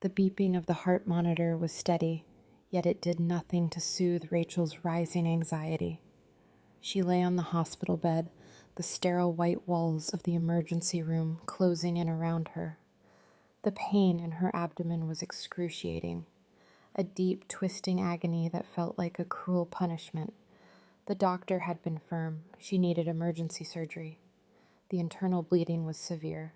The beeping of the heart monitor was steady, yet it did nothing to soothe Rachel's rising anxiety. She lay on the hospital bed, the sterile white walls of the emergency room closing in around her. The pain in her abdomen was excruciating, a deep, twisting agony that felt like a cruel punishment. The doctor had been firm. She needed emergency surgery. The internal bleeding was severe.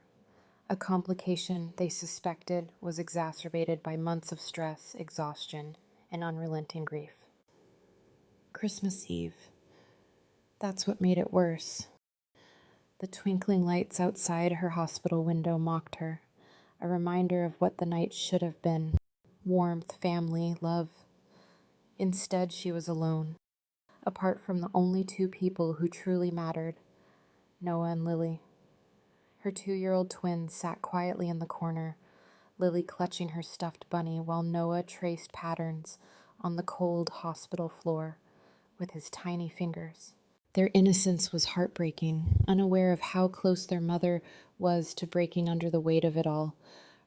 A complication they suspected was exacerbated by months of stress, exhaustion, and unrelenting grief. Christmas Eve. That's what made it worse. The twinkling lights outside her hospital window mocked her, a reminder of what the night should have been: warmth, family, love. Instead, she was alone, apart from the only two people who truly mattered, Noah and Lily. Her 2-year-old twin sat quietly in the corner, Lily clutching her stuffed bunny while Noah traced patterns on the cold hospital floor with his tiny fingers. Their innocence was heartbreaking, unaware of how close their mother was to breaking under the weight of it all.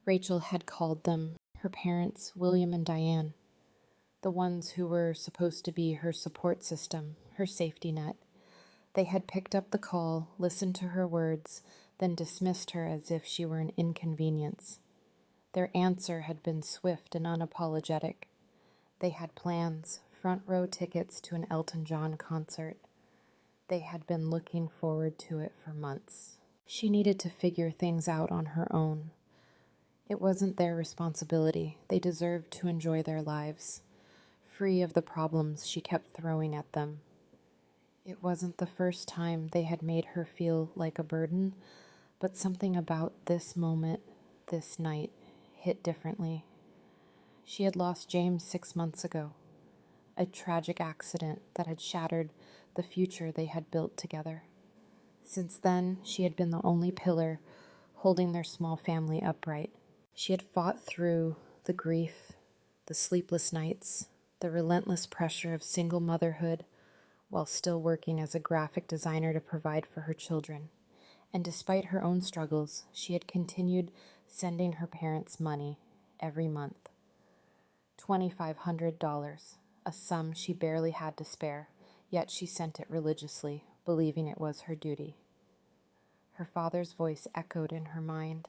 Rachel had called them, her parents, William and Diane, the ones who were supposed to be her support system, her safety net. They had picked up the call, listened to her words, then dismissed her as if she were an inconvenience. Their answer had been swift and unapologetic. They had plans, front row tickets to an Elton John concert. They had been looking forward to it for months. She needed to figure things out on her own. It wasn't their responsibility. They deserved to enjoy their lives, free of the problems she kept throwing at them. It wasn't the first time they had made her feel like a burden, but something about this moment, this night, hit differently. She had lost James 6 months ago, a tragic accident that had shattered the future they had built together. Since then, she had been the only pillar holding their small family upright. She had fought through the grief, the sleepless nights, the relentless pressure of single motherhood, while still working as a graphic designer to provide for her children. And despite her own struggles, she had continued sending her parents money every month. $2,500, a sum she barely had to spare, yet she sent it religiously, believing it was her duty. Her father's voice echoed in her mind.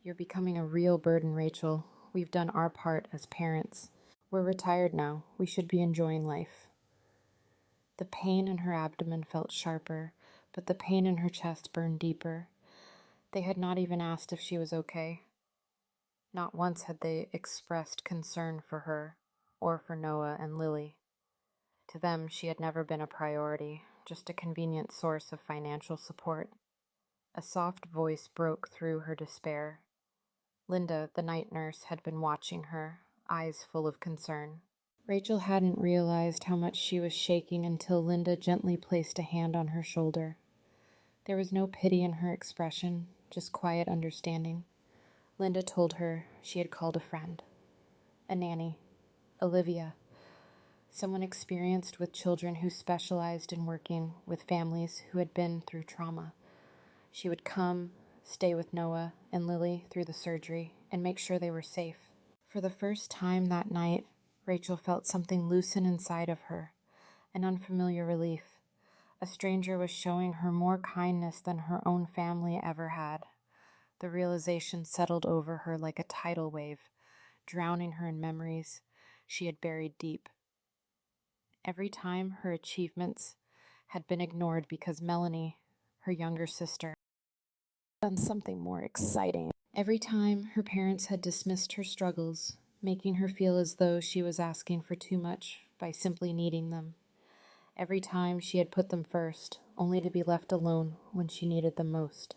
"You're becoming a real burden, Rachel. We've done our part as parents. We're retired now. We should be enjoying life." The pain in her abdomen felt sharper, but the pain in her chest burned deeper. They had not even asked if she was okay. Not once had they expressed concern for her or for Noah and Lily. To them, she had never been a priority, just a convenient source of financial support. A soft voice broke through her despair. Linda, the night nurse, had been watching her, eyes full of concern. Rachel hadn't realized how much she was shaking until Linda gently placed a hand on her shoulder. There was no pity in her expression, just quiet understanding. Linda told her she had called a friend, a nanny, Olivia, someone experienced with children who specialized in working with families who had been through trauma. She would come, stay with Noah and Lily through the surgery, and make sure they were safe. For the first time that night, Rachel felt something loosen inside of her, an unfamiliar relief. A stranger was showing her more kindness than her own family ever had. The realization settled over her like a tidal wave, drowning her in memories she had buried deep. Every time her achievements had been ignored because Melanie, her younger sister, had done something more exciting. Every time her parents had dismissed her struggles, making her feel as though she was asking for too much by simply needing them. Every time she had put them first, only to be left alone when she needed them most.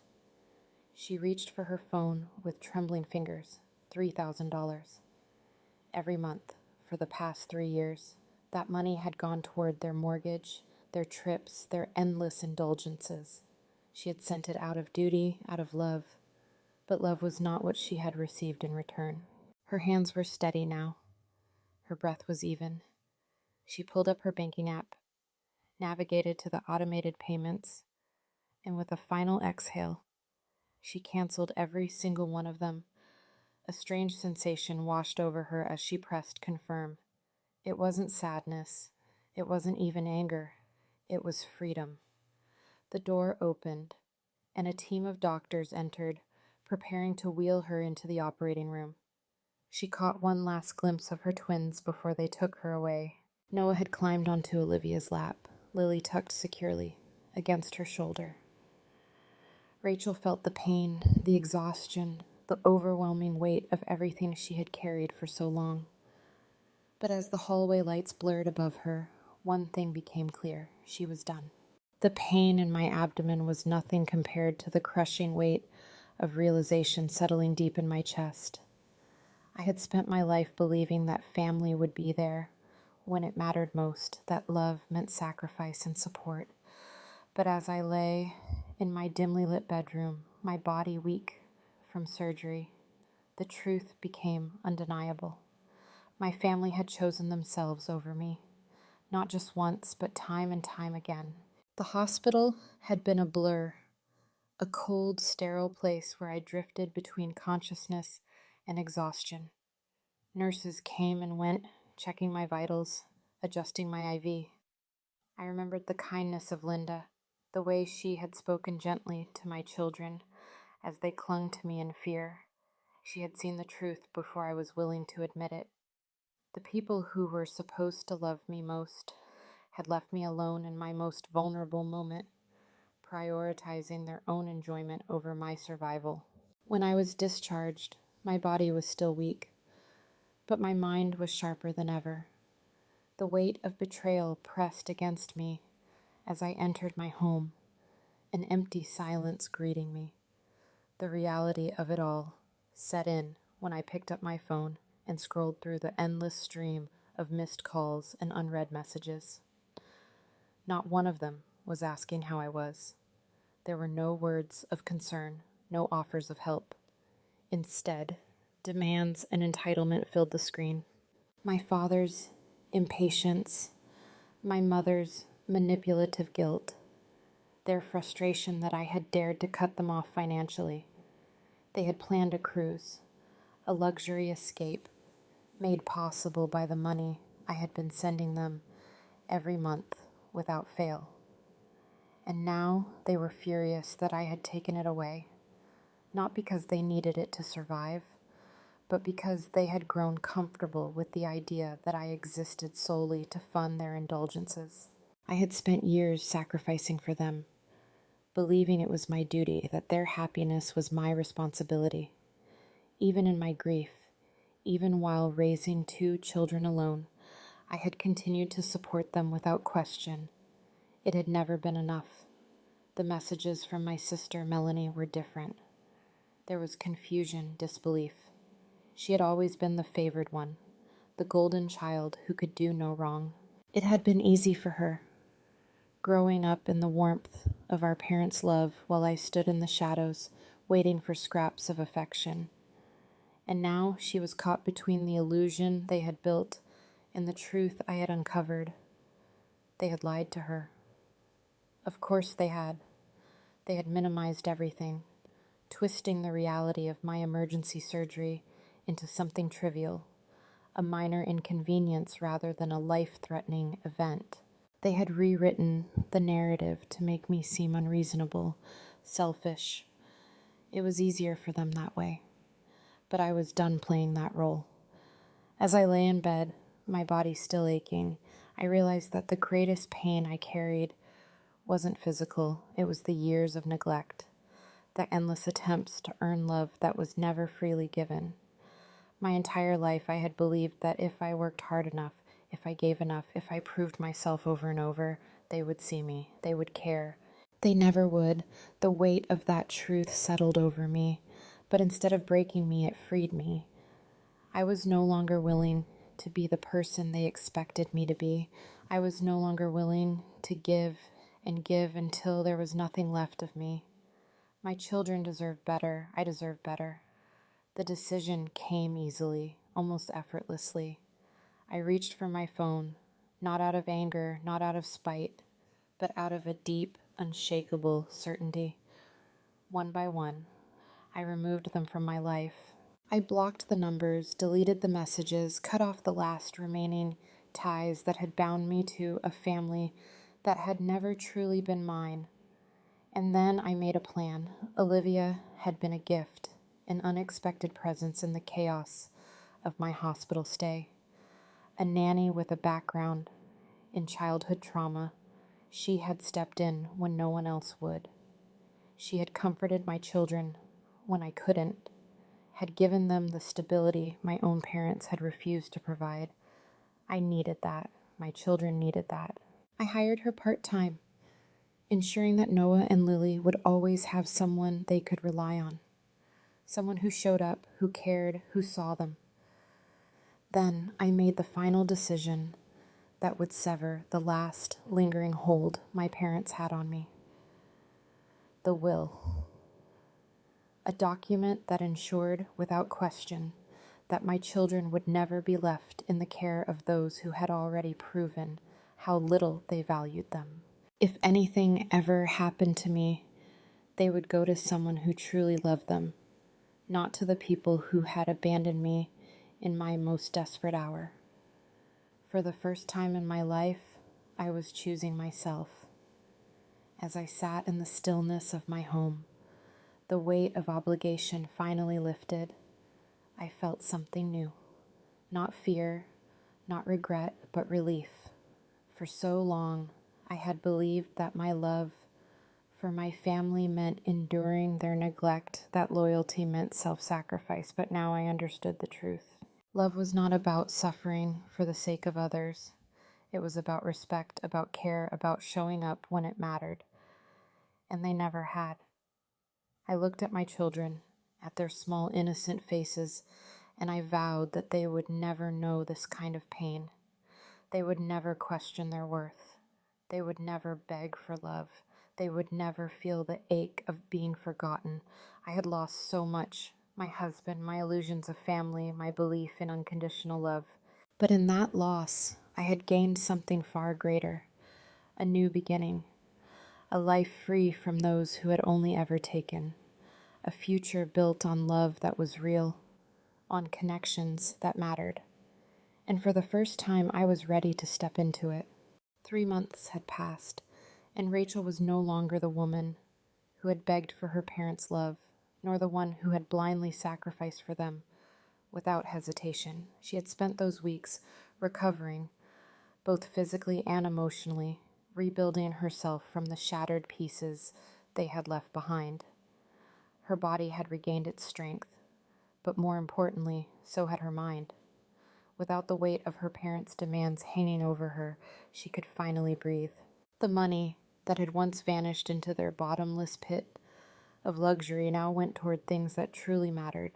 She reached for her phone with trembling fingers. $3,000. Every month, for the past 3 years, that money had gone toward their mortgage, their trips, their endless indulgences. She had sent it out of duty, out of love, but love was not what she had received in return. Her hands were steady now. Her breath was even. She pulled up her banking app, navigated to the automated payments, and with a final exhale, she canceled every single one of them, A strange sensation washed over her as she pressed confirm. It wasn't sadness. It wasn't even anger. It was freedom. The door opened, and a team of doctors entered, preparing to wheel her into the operating room. She caught one last glimpse of her twins before they took her away. Noah had climbed onto Olivia's lap, Lily tucked securely against her shoulder. Rachel felt the pain, the exhaustion, the overwhelming weight of everything she had carried for so long. But as the hallway lights blurred above her, one thing became clear: she was done. The pain in my abdomen was nothing compared to the crushing weight of realization settling deep in my chest. I had spent my life believing that family would be there when it mattered most, that love meant sacrifice and support. But as I lay in my dimly lit bedroom, my body weak from surgery, the truth became undeniable. My family had chosen themselves over me, not just once, but time and time again. The hospital had been a blur, a cold, sterile place where I drifted between consciousness and exhaustion. Nurses came and went, checking my vitals, adjusting my IV. I remembered the kindness of Linda, the way she had spoken gently to my children as they clung to me in fear. She had seen the truth before I was willing to admit it. The people who were supposed to love me most had left me alone in my most vulnerable moment, prioritizing their own enjoyment over my survival. When I was discharged, my body was still weak, but my mind was sharper than ever. The weight of betrayal pressed against me as I entered my home, an empty silence greeting me. The reality of it all set in when I picked up my phone and scrolled through the endless stream of missed calls and unread messages. Not one of them was asking how I was. There were no words of concern, no offers of help. Instead, demands and entitlement filled the screen. My father's impatience, my mother's manipulative guilt, their frustration that I had dared to cut them off financially. They had planned a cruise, a luxury escape, made possible by the money I had been sending them every month without fail. And now they were furious that I had taken it away, not because they needed it to survive, but because they had grown comfortable with the idea that I existed solely to fund their indulgences. I had spent years sacrificing for them, believing it was my duty, that their happiness was my responsibility. Even in my grief, even while raising 2 children alone, I had continued to support them without question. It had never been enough. The messages from my sister Melanie were different. There was confusion, disbelief. She had always been the favored one, the golden child who could do no wrong. It had been easy for her, growing up in the warmth of our parents' love while I stood in the shadows, waiting for scraps of affection. And now she was caught between the illusion they had built and the truth I had uncovered. They had lied to her. Of course they had. They had minimized everything, twisting the reality of my emergency surgery into something trivial, a minor inconvenience rather than a life-threatening event. They had rewritten the narrative to make me seem unreasonable, selfish. It was easier for them that way, but I was done playing that role. As I lay in bed, my body still aching, I realized that the greatest pain I carried wasn't physical. It was the years of neglect, the endless attempts to earn love that was never freely given. My entire life I had believed that if I worked hard enough, if I gave enough, if I proved myself over and over, they would see me, they would care. They never would. The weight of that truth settled over me, but instead of breaking me, it freed me. I was no longer willing to be the person they expected me to be. I was no longer willing to give and give until there was nothing left of me. My children deserved better. I deserved better. The decision came easily, almost effortlessly. I reached for my phone, not out of anger, not out of spite, but out of a deep, unshakable certainty. One by one, I removed them from my life. I blocked the numbers, deleted the messages, cut off the last remaining ties that had bound me to a family that had never truly been mine. And then I made a plan. Olivia had been a gift, an unexpected presence in the chaos of my hospital stay. A nanny with a background in childhood trauma, she had stepped in when no one else would. She had comforted my children when I couldn't, had given them the stability my own parents had refused to provide. I needed that. My children needed that. I hired her part-time, ensuring that Noah and Lily would always have someone they could rely on, someone who showed up, who cared, who saw them. Then I made the final decision that would sever the last lingering hold my parents had on me. The will. A document that ensured without question that my children would never be left in the care of those who had already proven how little they valued them. If anything ever happened to me, they would go to someone who truly loved them, not to the people who had abandoned me in my most desperate hour. For the first time in my life, I was choosing myself. As I sat in the stillness of my home, the weight of obligation finally lifted. I felt something new. Not fear, not regret, but relief. For so long, I had believed that my love for my family meant enduring their neglect, that loyalty meant self-sacrifice, but now I understood the truth. Love was not about suffering for the sake of others. It was about respect, about care, about showing up when it mattered. And they never had. I looked at my children, at their small, innocent faces, and I vowed that they would never know this kind of pain. They would never question their worth. They would never beg for love. They would never feel the ache of being forgotten. I had lost so much: my husband, my illusions of family, my belief in unconditional love. But in that loss, I had gained something far greater, a new beginning, a life free from those who had only ever taken, a future built on love that was real, on connections that mattered. And for the first time, I was ready to step into it. 3 months had passed, and Rachel was no longer the woman who had begged for her parents' love, nor the one who had blindly sacrificed for them without hesitation. She had spent those weeks recovering, both physically and emotionally, rebuilding herself from the shattered pieces they had left behind. Her body had regained its strength, but more importantly, so had her mind. Without the weight of her parents' demands hanging over her, she could finally breathe. The money that had once vanished into their bottomless pit of luxury now went toward things that truly mattered: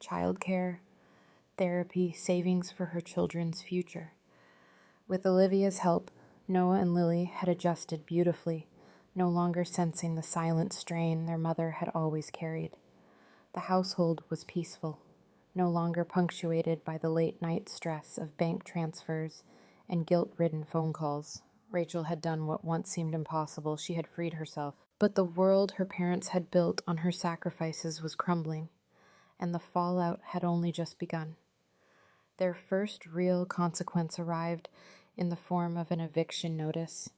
childcare, therapy, savings for her children's future. With Olivia's help, Noah and Lily had adjusted beautifully, no longer sensing the silent strain their mother had always carried. The household was peaceful, no longer punctuated by the late-night stress of bank transfers and guilt-ridden phone calls. Rachel had done what once seemed impossible. She had freed herself. But the world her parents had built on her sacrifices was crumbling, and the fallout had only just begun. Their first real consequence arrived in the form of an eviction notice.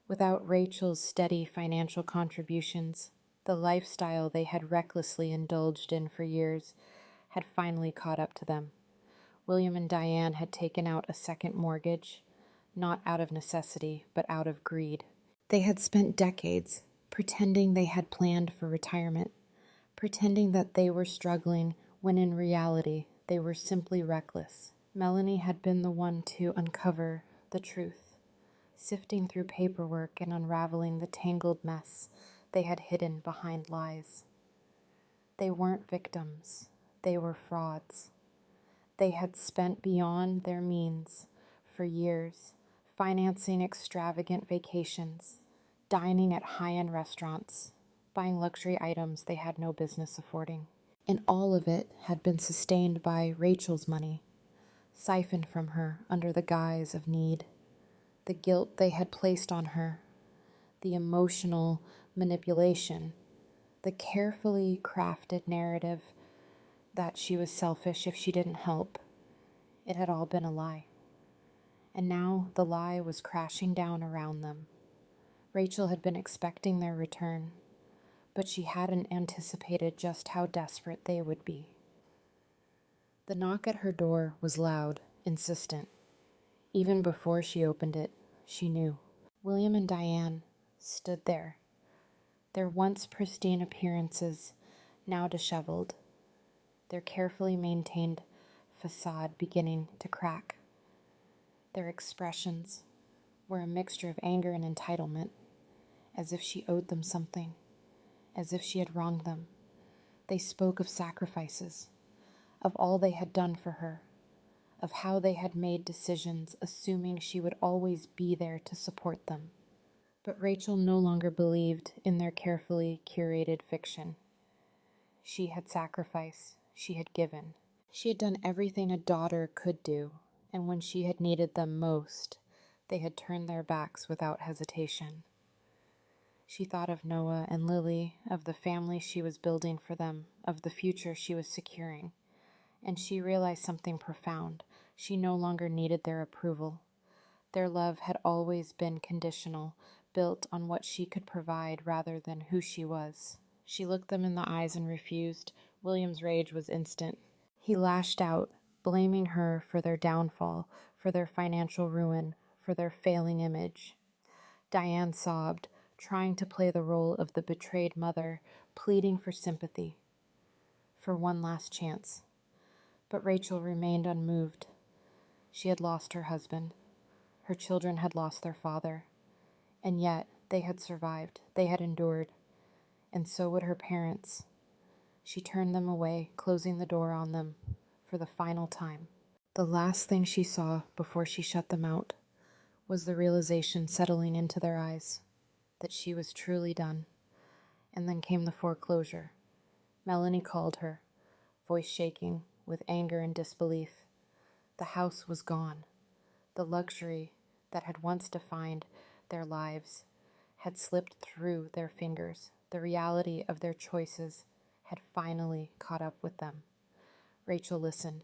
Without Rachel's steady financial contributions, the lifestyle they had recklessly indulged in for years had finally caught up to them. William and Diane had taken out a second mortgage, not out of necessity, but out of greed. They had spent decades pretending they had planned for retirement, pretending that they were struggling when in reality they were simply reckless. Melanie had been the one to uncover the truth, sifting through paperwork and unraveling the tangled mess they had hidden behind lies. They weren't victims. They were frauds. They had spent beyond their means for years, financing extravagant vacations, dining at high-end restaurants, buying luxury items they had no business affording. And all of it had been sustained by Rachel's money, siphoned from her under the guise of need. The guilt they had placed on her, the emotional manipulation, the carefully crafted narrative that she was selfish if she didn't help. It had all been a lie. And now the lie was crashing down around them. Rachel had been expecting their return, but she hadn't anticipated just how desperate they would be. The knock at her door was loud, insistent. Even before she opened it, she knew. William and Diane stood there, their once pristine appearances now disheveled, their carefully maintained facade beginning to crack. Their expressions were a mixture of anger and entitlement, as if she owed them something, as if she had wronged them. They spoke of sacrifices, of all they had done for her, of how they had made decisions assuming she would always be there to support them. But Rachel no longer believed in their carefully curated fiction. She had sacrificed, she had given. She had done everything a daughter could do, and when she had needed them most, they had turned their backs without hesitation. She thought of Noah and Lily, of the family she was building for them, of the future she was securing, and she realized something profound. She no longer needed their approval. Their love had always been conditional, built on what she could provide rather than who she was. She looked them in the eyes and refused. William's rage was instant. He lashed out, blaming her for their downfall, for their financial ruin, for their failing image. Diane sobbed, trying to play the role of the betrayed mother, pleading for sympathy, for one last chance. But Rachel remained unmoved. She had lost her husband. Her children had lost their father. And yet, they had survived. They had endured. And so would her parents. She turned them away, closing the door on them for the final time. The last thing she saw before she shut them out was the realization settling into their eyes that she was truly done. And then came the foreclosure. Melanie called her, voice shaking with anger and disbelief. The house was gone. The luxury that had once defined their lives had slipped through their fingers. The reality of their choices had finally caught up with them. Rachel listened,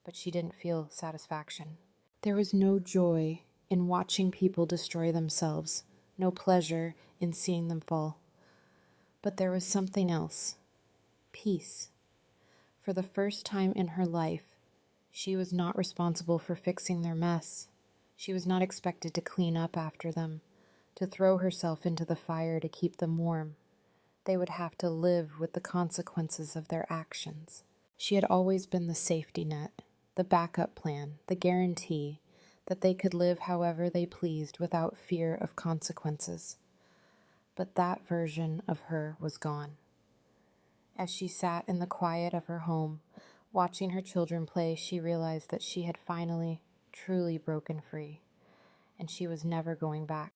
but she didn't feel satisfaction. There was no joy in watching people destroy themselves, no pleasure in seeing them fall. But there was something else, peace. For the first time in her life, she was not responsible for fixing their mess. She was not expected to clean up after them, to throw herself into the fire to keep them warm. They would have to live with the consequences of their actions. She had always been the safety net, the backup plan, the guarantee that they could live however they pleased without fear of consequences. But that version of her was gone. As she sat in the quiet of her home, watching her children play, she realized that she had finally, truly broken free, and she was never going back.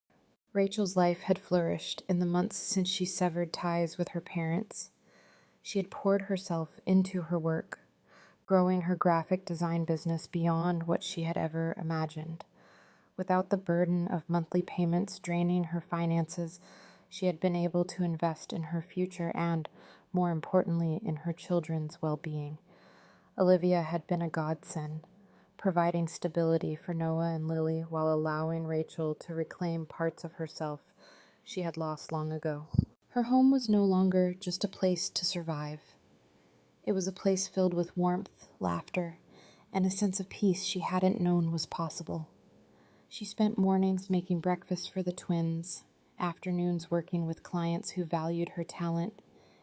Rachel's life had flourished in the months since she severed ties with her parents. She had poured herself into her work, growing her graphic design business beyond what she had ever imagined. Without the burden of monthly payments draining her finances, she had been able to invest in her future and, more importantly, in her children's well-being. Olivia had been a godsend, providing stability for Noah and Lily while allowing Rachel to reclaim parts of herself she had lost long ago. Her home was no longer just a place to survive. It was a place filled with warmth, laughter, and a sense of peace she hadn't known was possible. She spent mornings making breakfast for the twins, afternoons working with clients who valued her talent,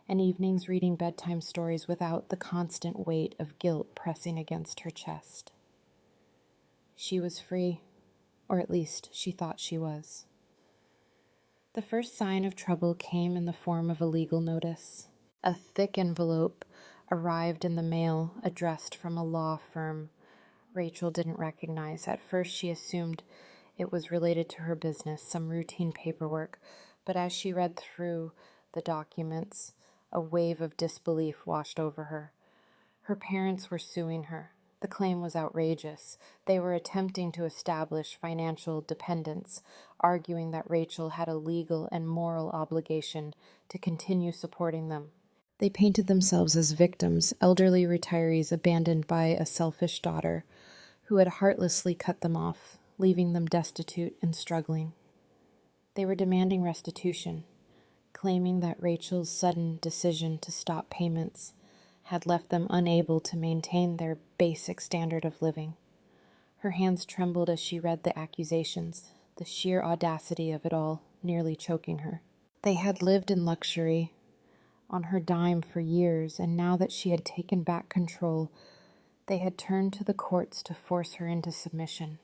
and evenings reading bedtime stories without the constant weight of guilt pressing against her chest. She was free, or at least she thought she was. The first sign of trouble came in the form of a legal notice. A thick envelope arrived in the mail addressed from a law firm Rachel didn't recognize. At first she assumed it was related to her business, some routine paperwork, but as she read through the documents, a wave of disbelief washed over her. Her parents were suing her. The claim was outrageous. They were attempting to establish financial dependence, arguing that Rachel had a legal and moral obligation to continue supporting them. They painted themselves as victims, elderly retirees abandoned by a selfish daughter who had heartlessly cut them off, leaving them destitute and struggling. They were demanding restitution, claiming that Rachel's sudden decision to stop payments had left them unable to maintain their basic standard of living. Her hands trembled as she read the accusations, the sheer audacity of it all nearly choking her. They had lived in luxury, on her dime for years, and now that she had taken back control, they had turned to the courts to force her into submission.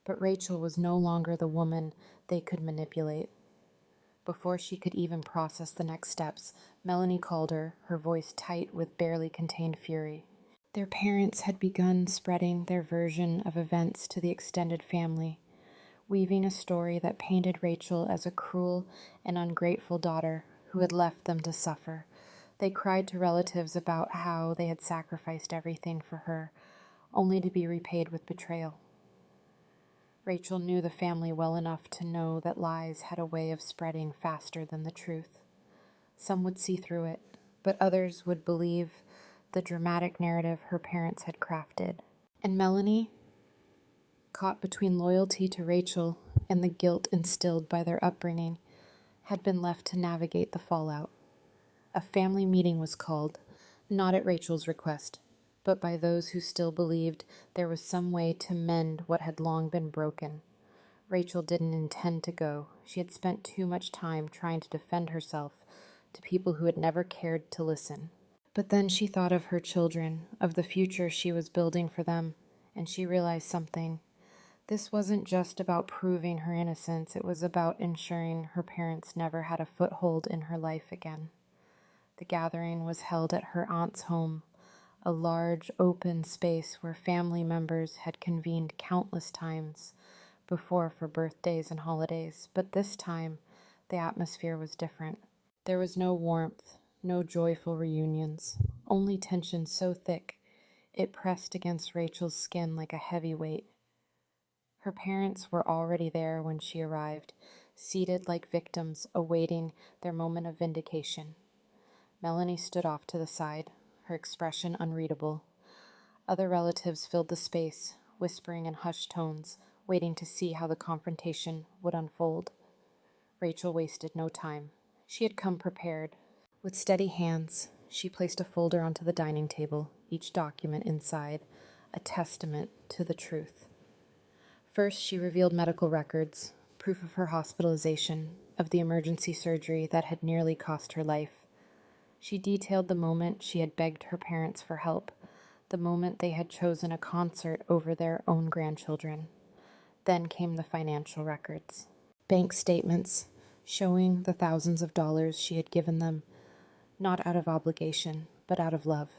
But Rachel was no longer the woman they could manipulate. Before she could even process the next steps, Melanie called her voice tight with barely contained fury. Their parents had begun spreading their version of events to the extended family, weaving a story that painted Rachel as a cruel and ungrateful daughter who had left them to suffer. They cried to relatives about how they had sacrificed everything for her, only to be repaid with betrayal. Rachel knew the family well enough to know that lies had a way of spreading faster than the truth. Some would see through it, but others would believe the dramatic narrative her parents had crafted. And Melanie, caught between loyalty to Rachel and the guilt instilled by their upbringing, had been left to navigate the fallout. A family meeting was called, not at Rachel's request, but by those who still believed there was some way to mend what had long been broken. Rachel didn't intend to go. She had spent too much time trying to defend herself to people who had never cared to listen. But then she thought of her children, of the future she was building for them, and she realized something. This wasn't just about proving her innocence, it was about ensuring her parents never had a foothold in her life again. The gathering was held at her aunt's home, a large open space where family members had convened countless times before for birthdays and holidays, but this time the atmosphere was different. There was no warmth, no joyful reunions, only tension so thick it pressed against Rachel's skin like a heavy weight. Her parents were already there when she arrived, seated like victims awaiting their moment of vindication. Melanie stood off to the side, her expression unreadable. Other relatives filled the space, whispering in hushed tones, waiting to see how the confrontation would unfold. Rachel wasted no time. She had come prepared. With steady hands, she placed a folder onto the dining table, each document inside, a testament to the truth. First, she revealed medical records, proof of her hospitalization, of the emergency surgery that had nearly cost her life. She detailed the moment she had begged her parents for help, the moment they had chosen a concert over their own grandchildren. Then came the financial records. Bank statements showing the thousands of dollars she had given them, not out of obligation, but out of love.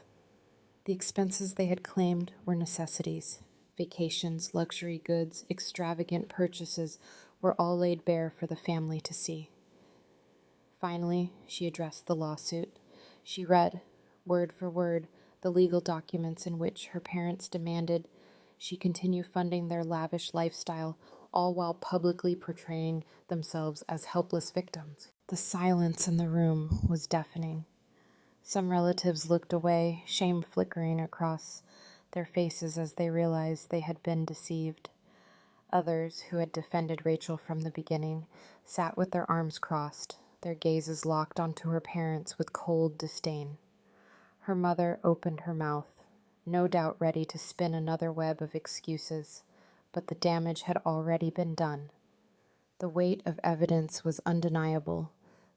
The expenses they had claimed were necessities. Vacations, luxury goods, extravagant purchases were all laid bare for the family to see. Finally, she addressed the lawsuit. She read, word for word, the legal documents in which her parents demanded she continue funding their lavish lifestyle, all while publicly portraying themselves as helpless victims. The silence in the room was deafening. Some relatives looked away, shame flickering across their faces as they realized they had been deceived. Others, who had defended Rachel from the beginning, sat with their arms crossed, their gazes locked onto her parents with cold disdain. Her mother opened her mouth, no doubt ready to spin another web of excuses, but the damage had already been done. The weight of evidence was undeniable.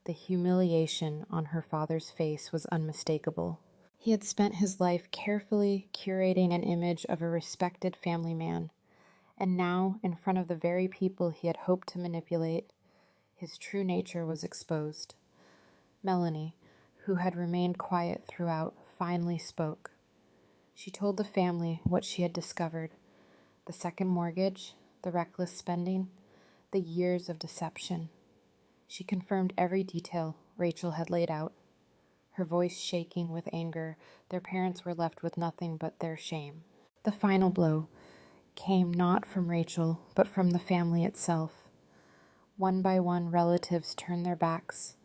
The humiliation on her father's face was unmistakable. He had spent his life carefully curating an image of a respected family man, and now, in front of the very people he had hoped to manipulate, his true nature was exposed. Melanie, who had remained quiet throughout, finally spoke. She told the family what she had discovered: the second mortgage, the reckless spending, the years of deception. She confirmed every detail Rachel had laid out. Her voice shaking with anger, their parents were left with nothing but their shame. The final blow came not from Rachel, but from the family itself. One by one, relatives turned their backs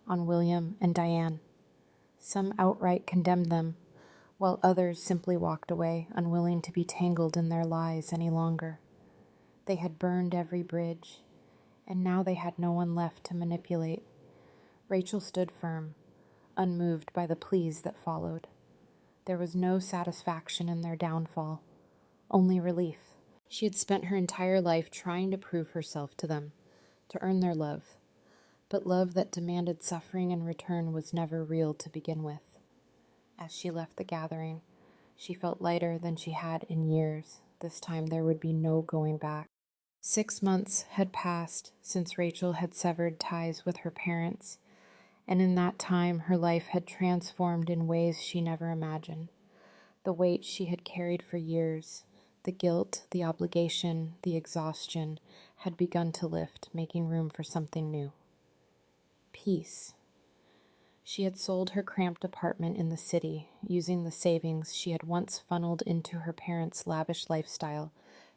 on William and Diane. Some outright condemned them, while others simply walked away, unwilling to be tangled in their lies any longer. They had burned every bridge, and now they had no one left to manipulate. Rachel stood firm, unmoved by the pleas that followed. There was no satisfaction in their downfall, only relief. She had spent her entire life trying to prove herself to them, to earn their love. But love that demanded suffering in return was never real to begin with. As she left the gathering, she felt lighter than she had in years. This time there would be no going back. 6 months had passed since Rachel had severed ties with her parents, and in that time her life had transformed in ways she never imagined. The weight she had carried for years, the guilt, the obligation, the exhaustion, had begun to lift, making room for something new. Peace. She had sold her cramped apartment in the city, using the savings she had once funneled into her parents' lavish lifestyle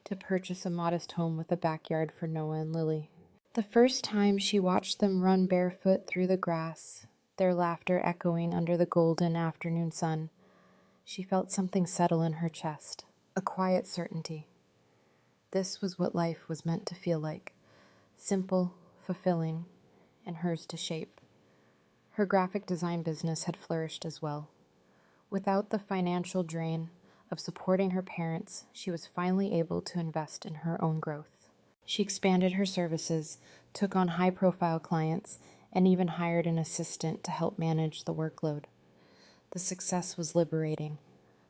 to purchase a modest home with a backyard for Noah and Lily. The first time she watched them run barefoot through the grass, their laughter echoing under the golden afternoon sun, she felt something settle in her chest, a quiet certainty. This was what life was meant to feel like, simple, fulfilling, and hers to shape. Her graphic design business had flourished as well. Without the financial drain of supporting her parents, she was finally able to invest in her own growth. She expanded her services, took on high-profile clients, and even hired an assistant to help manage the workload. The success was liberating,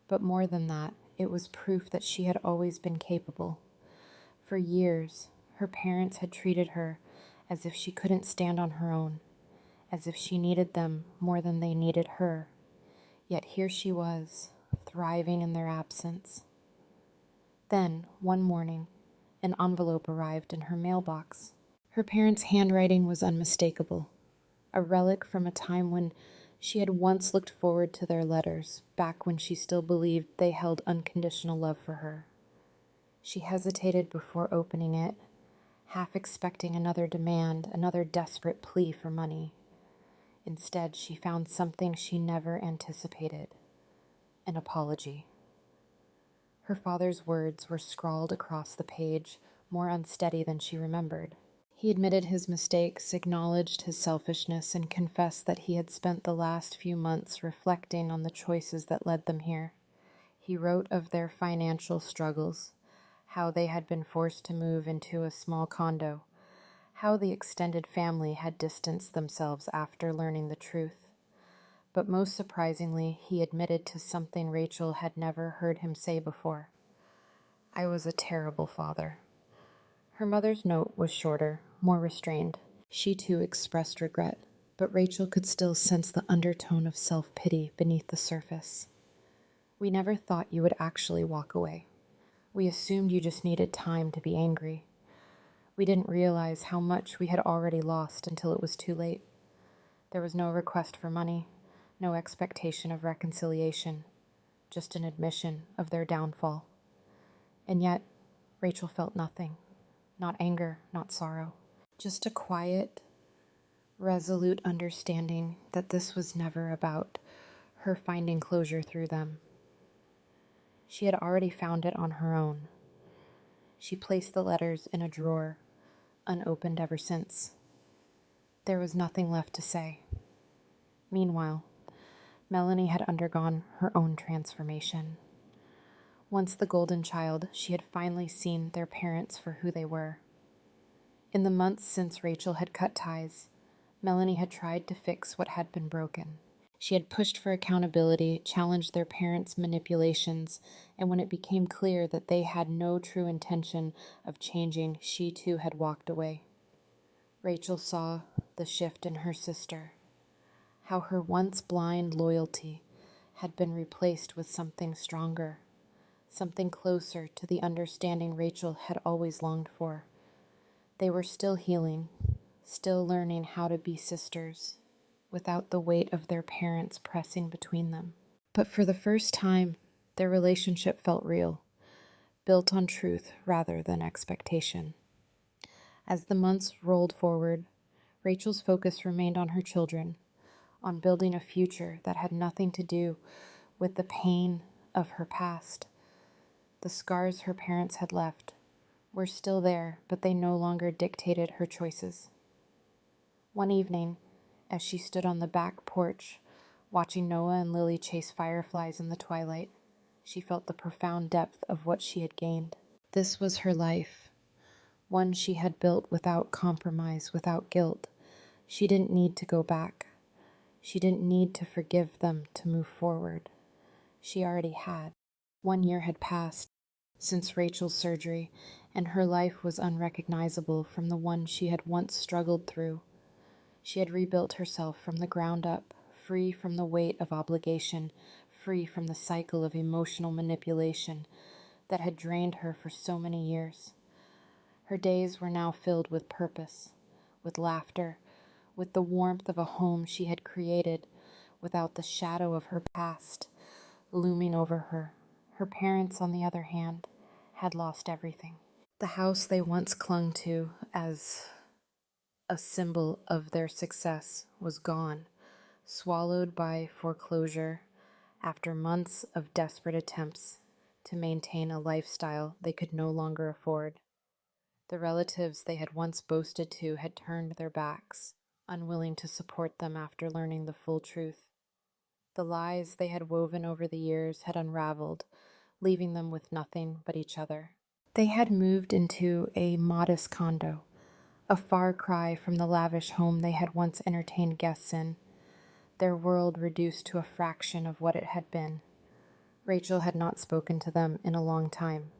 but more than that, it was proof that she had always been capable. For years, her parents had treated her as if she couldn't stand on her own, as if she needed them more than they needed her. Yet here she was, thriving in their absence. Then, one morning, an envelope arrived in her mailbox. Her parents' handwriting was unmistakable, a relic from a time when she had once looked forward to their letters, back when she still believed they held unconditional love for her. She hesitated before opening it, half expecting another demand, another desperate plea for money. Instead, she found something she never anticipated: an apology. Her father's words were scrawled across the page, more unsteady than she remembered. He admitted his mistakes, acknowledged his selfishness, and confessed that he had spent the last few months reflecting on the choices that led them here. He wrote of their financial struggles, how they had been forced to move into a small condo, how the extended family had distanced themselves after learning the truth. But most surprisingly, he admitted to something Rachel had never heard him say before: "I was a terrible father." Her mother's note was shorter, more restrained. She too expressed regret, but Rachel could still sense the undertone of self-pity beneath the surface. "We never thought you would actually walk away. We assumed you just needed time to be angry. We didn't realize how much we had already lost until it was too late. There was no request for money, no expectation of reconciliation, just an admission of their downfall." And yet, Rachel felt nothing. Not anger, not sorrow. Just a quiet, resolute understanding that this was never about her finding closure through them. She had already found it on her own. She placed the letters in a drawer, unopened ever since. There was nothing left to say. Meanwhile, Melanie had undergone her own transformation. Once the golden child, she had finally seen their parents for who they were. In the months since Rachel had cut ties, Melanie had tried to fix what had been broken. She had pushed for accountability, challenged their parents' manipulations, and when it became clear that they had no true intention of changing, she too had walked away. Rachel saw the shift in her sister, how her once blind loyalty had been replaced with something stronger, something closer to the understanding Rachel had always longed for. They were still healing, still learning how to be sisters, without the weight of their parents pressing between them. But for the first time, their relationship felt real, built on truth rather than expectation. As the months rolled forward, Rachel's focus remained on her children, on building a future that had nothing to do with the pain of her past. The scars her parents had left were still there, but they no longer dictated her choices. One evening, as she stood on the back porch, watching Noah and Lily chase fireflies in the twilight, she felt the profound depth of what she had gained. This was her life, one she had built without compromise, without guilt. She didn't need to go back. She didn't need to forgive them to move forward. She already had. 1 year had passed since Rachel's surgery, and her life was unrecognizable from the one she had once struggled through. She had rebuilt herself from the ground up, free from the weight of obligation, free from the cycle of emotional manipulation that had drained her for so many years. Her days were now filled with purpose, with laughter, with the warmth of a home she had created without the shadow of her past looming over her. Her parents, on the other hand, had lost everything. The house they once clung to as a symbol of their success was gone, swallowed by foreclosure after months of desperate attempts to maintain a lifestyle they could no longer afford. The relatives they had once boasted to had turned their backs, unwilling to support them after learning the full truth. The lies they had woven over the years had unraveled, leaving them with nothing but each other. They had moved into a modest condo, a far cry from the lavish home they had once entertained guests in, their world reduced to a fraction of what it had been. Rachel had not spoken to them in a long time.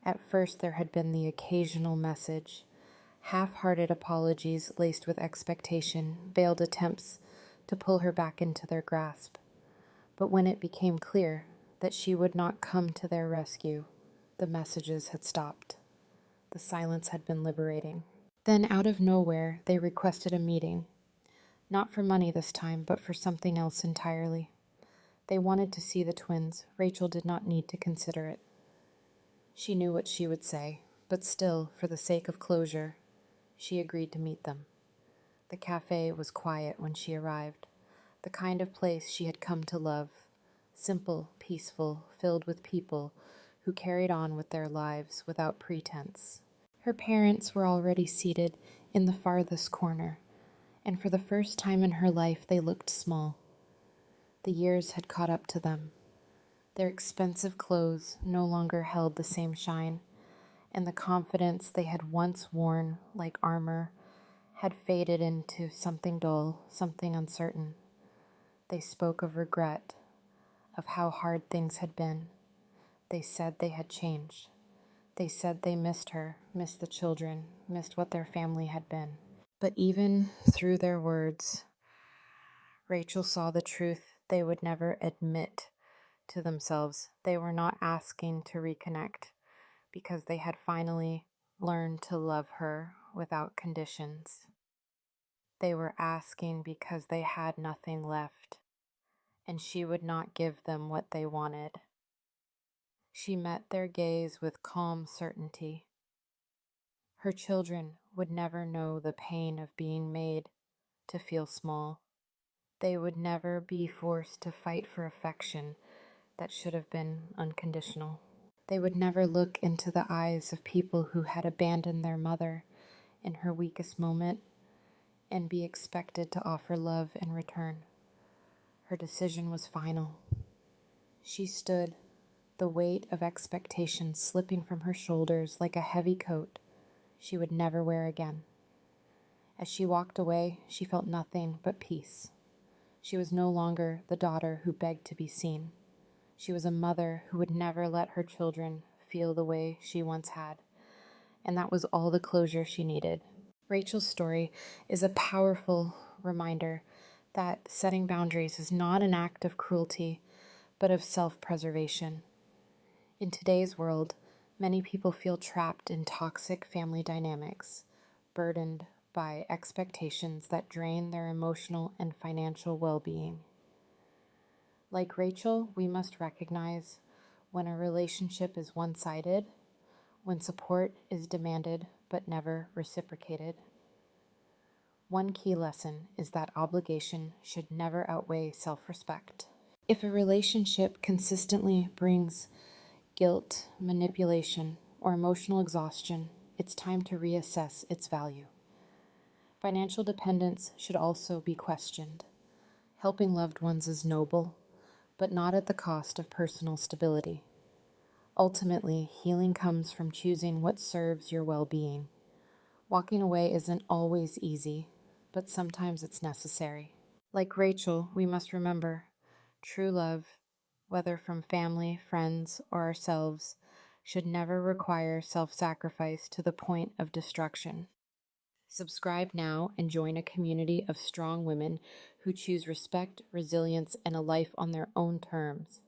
At first there had been the occasional message, half-hearted apologies laced with expectation, veiled attempts to pull her back into their grasp. But when it became clear that she would not come to their rescue, the messages had stopped. The silence had been liberating. Then, out of nowhere, they requested a meeting. Not for money this time, but for something else entirely. They wanted to see the twins. Rachel did not need to consider it. She knew what she would say, but still, for the sake of closure, she agreed to meet them. The cafe was quiet when she arrived, the kind of place she had come to love. Simple, peaceful, filled with people who carried on with their lives without pretense. Her parents were already seated in the farthest corner, and for the first time in her life they looked small. The years had caught up to them. Their expensive clothes no longer held the same shine, and the confidence they had once worn like armor had faded into something dull, something uncertain. They spoke of regret, of how hard things had been. They said they had changed. They said they missed her, missed the children, missed what their family had been. But even through their words, Rachel saw the truth they would never admit to themselves. They were not asking to reconnect because they had finally learned to love her without conditions. They were asking because they had nothing left, and she would not give them what they wanted. She met their gaze with calm certainty. Her children would never know the pain of being made to feel small. They would never be forced to fight for affection that should have been unconditional. They would never look into the eyes of people who had abandoned their mother in her weakest moment and be expected to offer love in return. Her decision was final. She stood, the weight of expectation slipping from her shoulders like a heavy coat she would never wear again. As she walked away, she felt nothing but peace. She was no longer the daughter who begged to be seen. She was a mother who would never let her children feel the way she once had, and that was all the closure she needed. Rachel's story is a powerful reminder that setting boundaries is not an act of cruelty, but of self-preservation. In today's world, many people feel trapped in toxic family dynamics, burdened by expectations that drain their emotional and financial well-being. Like Rachel, we must recognize when a relationship is one-sided, when support is demanded but never reciprocated, One key lesson is that obligation should never outweigh self-respect. If a relationship consistently brings guilt, manipulation, or emotional exhaustion, it's time to reassess its value. Financial dependence should also be questioned. Helping loved ones is noble, but not at the cost of personal stability. Ultimately, healing comes from choosing what serves your well-being. Walking away isn't always easy, but sometimes it's necessary. Like Rachel, we must remember true love, whether from family, friends, or ourselves, should never require self-sacrifice to the point of destruction. Subscribe now and join a community of strong women who choose respect, resilience, and a life on their own terms.